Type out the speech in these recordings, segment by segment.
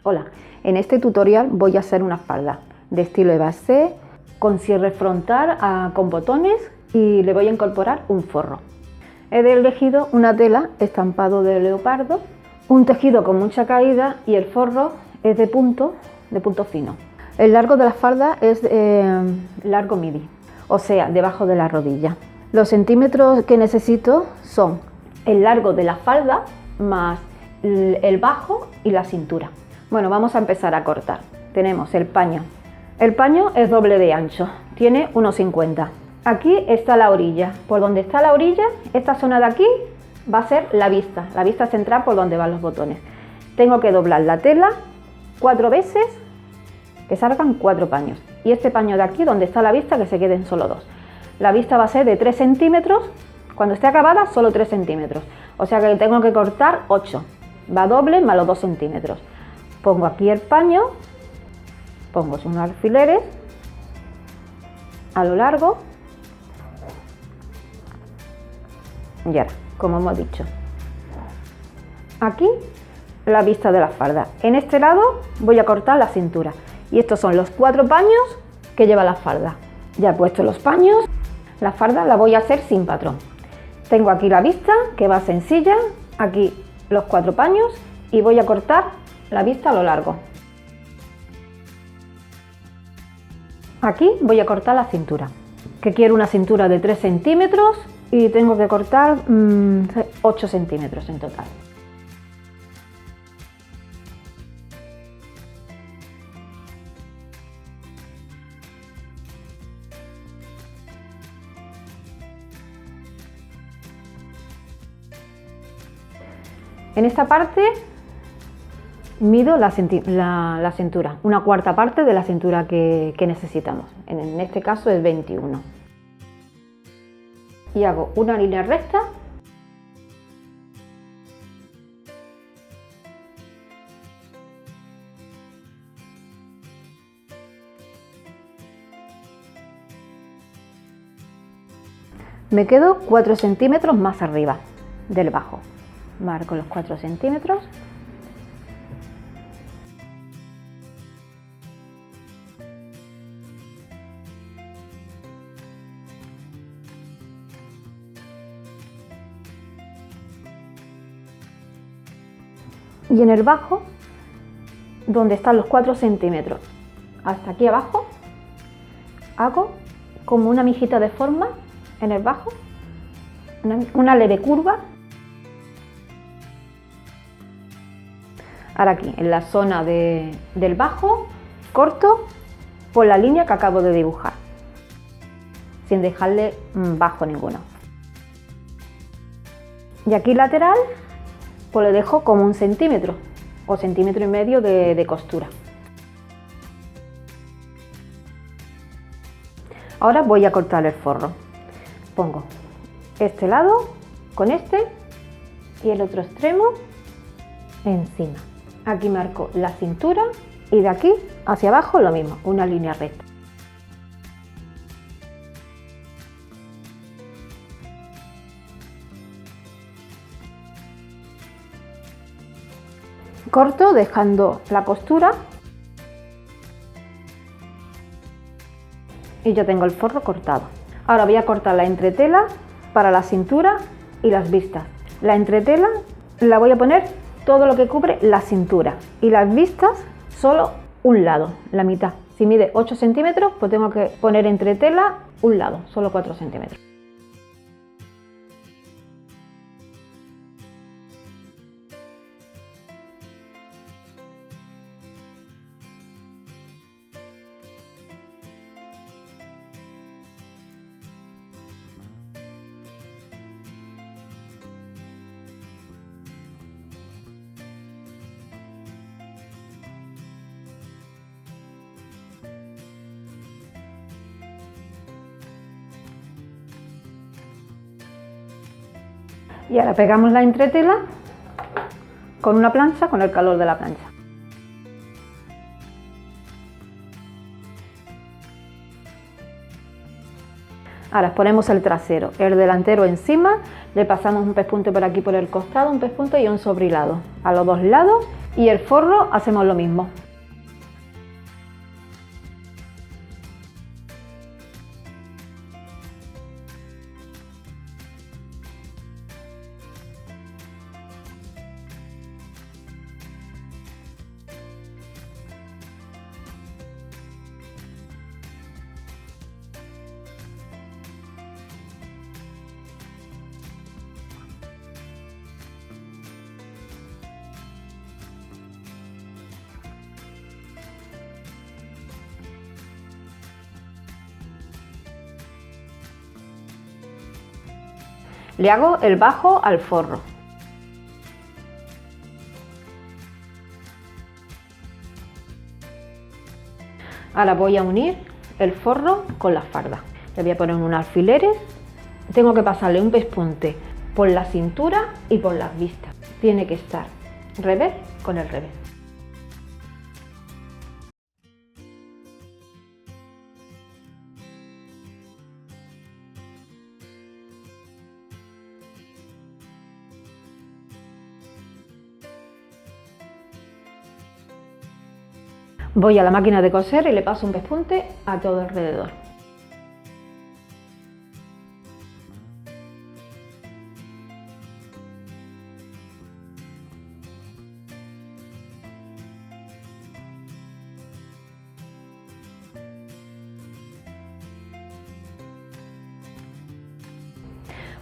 Hola, en este tutorial voy a hacer una falda de estilo évasé con cierre frontal con botones y le voy a incorporar un forro. He elegido una tela estampado de leopardo, un tejido con mucha caída y el forro es de punto fino. El largo de la falda es largo midi, o sea, debajo de la rodilla. Los centímetros que necesito son el largo de la falda más el bajo y la cintura. Bueno, vamos a empezar a cortar. Tenemos el paño. El paño es doble de ancho, tiene 1,50. Aquí está la orilla. Por donde está la orilla, esta zona de aquí va a ser la vista central por donde van los botones. Tengo que doblar la tela 4 veces, que salgan 4 paños. Y este paño de aquí, donde está la vista, que se queden solo 2. La vista va a ser de 3 centímetros, cuando esté acabada solo 3 centímetros. O sea que tengo que cortar 8. Va doble más los 2 centímetros. Pongo aquí el paño, pongo unos alfileres a lo largo y ahora, como hemos dicho, aquí la vista de la falda. En este lado voy a cortar la cintura y estos son los 4 paños que lleva la falda. Ya he puesto los paños, la falda la voy a hacer sin patrón. Tengo aquí la vista que va sencilla, aquí los 4 paños y voy a cortar la vista a lo largo. Aquí voy a cortar la cintura, que quiero una cintura de 3 centímetros y tengo que cortar 8 centímetros en total. En esta parte mido la cintura, una cuarta parte de la cintura que necesitamos. En este caso es 21. Y hago una línea recta. Me quedo 4 centímetros más arriba del bajo. Marco los 4 centímetros. Y en el bajo, donde están los 4 centímetros, hasta aquí abajo, hago como una mijita de forma en el bajo, una leve curva. Ahora aquí, en la zona del bajo, corto por la línea que acabo de dibujar, sin dejarle bajo ninguno. Y aquí lateral, pues le dejo como 1 centímetro o 1,5 centímetros de costura. Ahora voy a cortar el forro. Pongo este lado con este y el otro extremo encima. Aquí marco la cintura y de aquí hacia abajo lo mismo, una línea recta. Corto dejando la costura y ya tengo el forro cortado. Ahora voy a cortar la entretela para la cintura y las vistas. La entretela la voy a poner todo lo que cubre la cintura y las vistas solo un lado, la mitad. Si mide 8 centímetros, pues tengo que poner entretela un lado, solo 4 centímetros. Y ahora pegamos la entretela con una plancha, con el calor de la plancha. Ahora ponemos el trasero, el delantero encima, le pasamos un pespunte por aquí por el costado, un pespunte y un sobrilado a los dos lados Y el forro hacemos lo mismo. Le hago el bajo al forro. Ahora voy a unir el forro con la farda. Le voy a poner unos alfileres. Tengo que pasarle un pespunte por la cintura y por las vistas. Tiene que estar revés con el revés. Voy a la máquina de coser y le paso un pespunte a todo alrededor.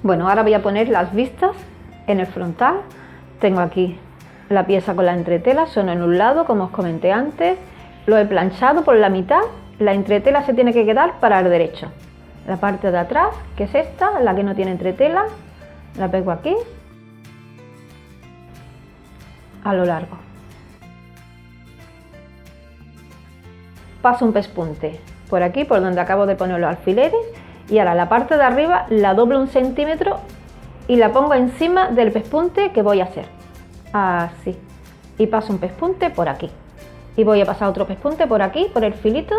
Bueno, ahora voy a poner las vistas en el frontal. Tengo aquí la pieza con la entretela, son en un lado, como os comenté antes. Lo he planchado por la mitad, la entretela se tiene que quedar para el derecho. La parte de atrás, que es esta, la que no tiene entretela, la pego aquí, a lo largo. Paso un pespunte por aquí, por donde acabo de poner los alfileres, y ahora la parte de arriba la doblo 1 centímetro y la pongo encima del pespunte que voy a hacer. Así. Y paso un pespunte por aquí. Y voy a pasar otro pespunte por aquí, por el filito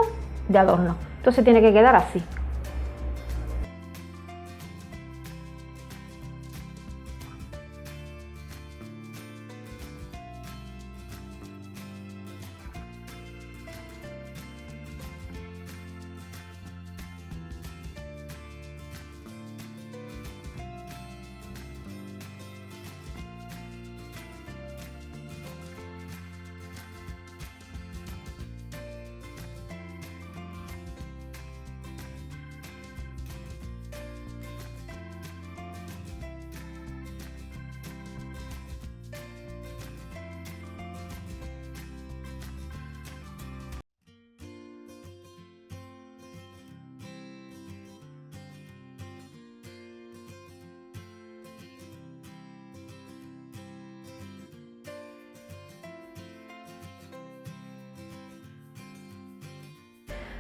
de adorno. Entonces tiene que quedar así.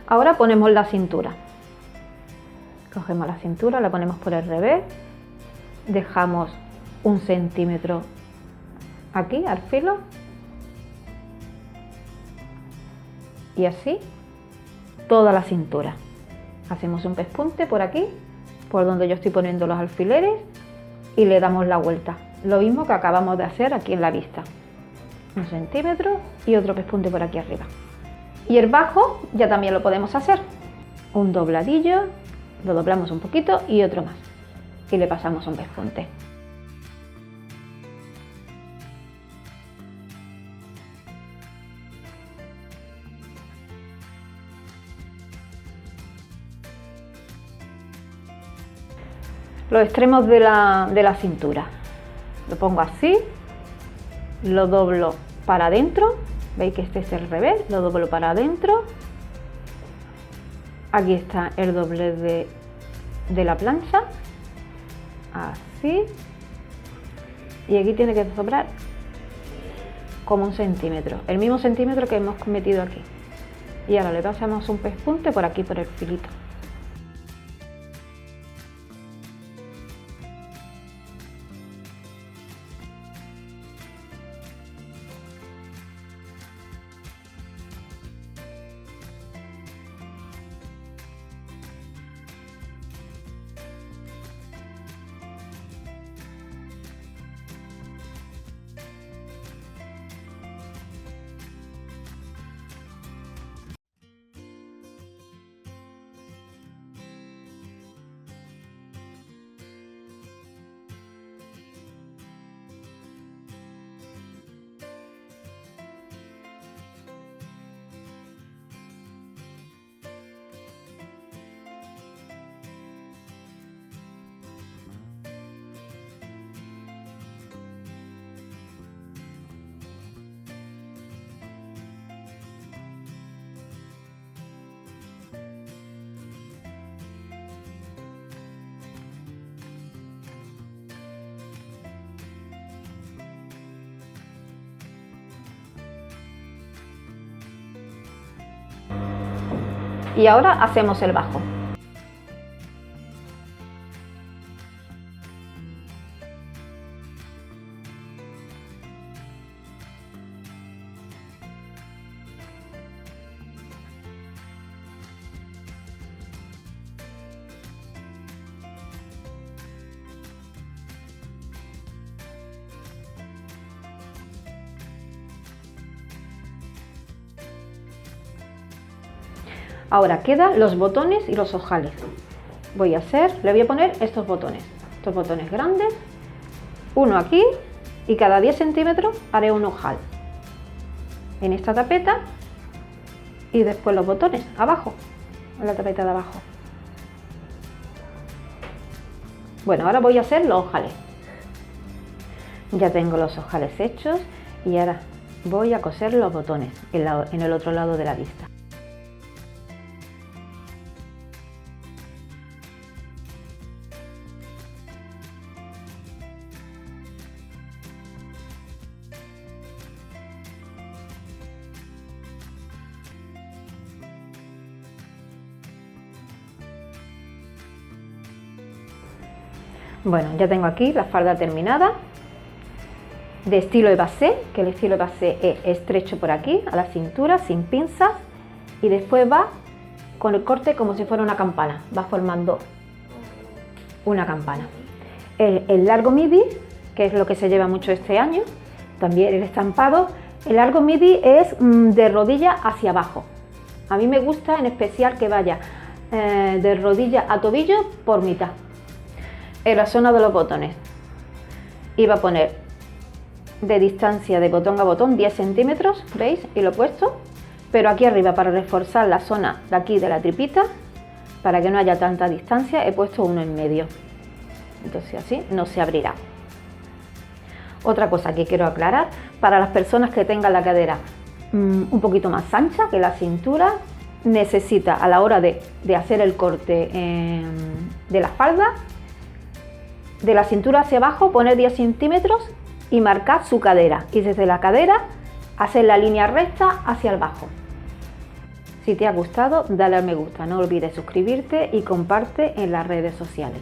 Ahora ponemos la cintura. Cogemos la cintura, la ponemos por el revés, dejamos 1 centímetro aquí al filo y así toda la cintura. Hacemos un pespunte por aquí, por donde yo estoy poniendo los alfileres, y le damos la vuelta. Lo mismo que acabamos de hacer aquí en la vista. 1 centímetro y otro pespunte por aquí arriba. Y el bajo ya también lo podemos hacer. Un dobladillo, lo doblamos un poquito y otro más. Y le pasamos un pespunte. Los extremos de la cintura. Lo pongo así, lo doblo para adentro. Veis que este es el revés, lo doblo para adentro. Aquí está el doblez de la plancha, así. Y aquí tiene que sobrar como 1 centímetro, el mismo centímetro que hemos metido aquí. Y ahora le pasamos un pespunte por aquí, por el filito. Y ahora hacemos el bajo. Ahora quedan los botones y los ojales. Le voy a poner estos botones grandes, uno aquí, y cada 10 centímetros haré un ojal en esta tapeta y después los botones abajo, en la tapeta de abajo. Bueno, ahora voy a hacer los ojales. Ya tengo los ojales hechos y ahora voy a coser los botones en el otro lado de la vista. Bueno, ya tengo aquí la falda terminada, de estilo évasé, que el estilo évasé es estrecho por aquí, a la cintura, sin pinzas, y después va con el corte como si fuera una campana, va formando una campana. El largo midi, que es lo que se lleva mucho este año, también el estampado, el largo midi es de rodilla hacia abajo. A mí me gusta en especial que vaya de rodilla a tobillo por mitad. En la zona de los botones iba a poner de distancia de botón a botón 10 centímetros, ¿veis? Y lo he puesto, pero aquí arriba, para reforzar la zona de aquí de la tripita, para que no haya tanta distancia, he puesto uno en medio, entonces así no se abrirá. Otra cosa que quiero aclarar, para las personas que tengan la cadera un poquito más ancha que la cintura, necesita a la hora de hacer el corte de la falda, de la cintura hacia abajo, poner 10 centímetros y marcar su cadera. Y desde la cadera hacer la línea recta hacia el bajo. Si te ha gustado, dale al me gusta. No olvides suscribirte y comparte en las redes sociales.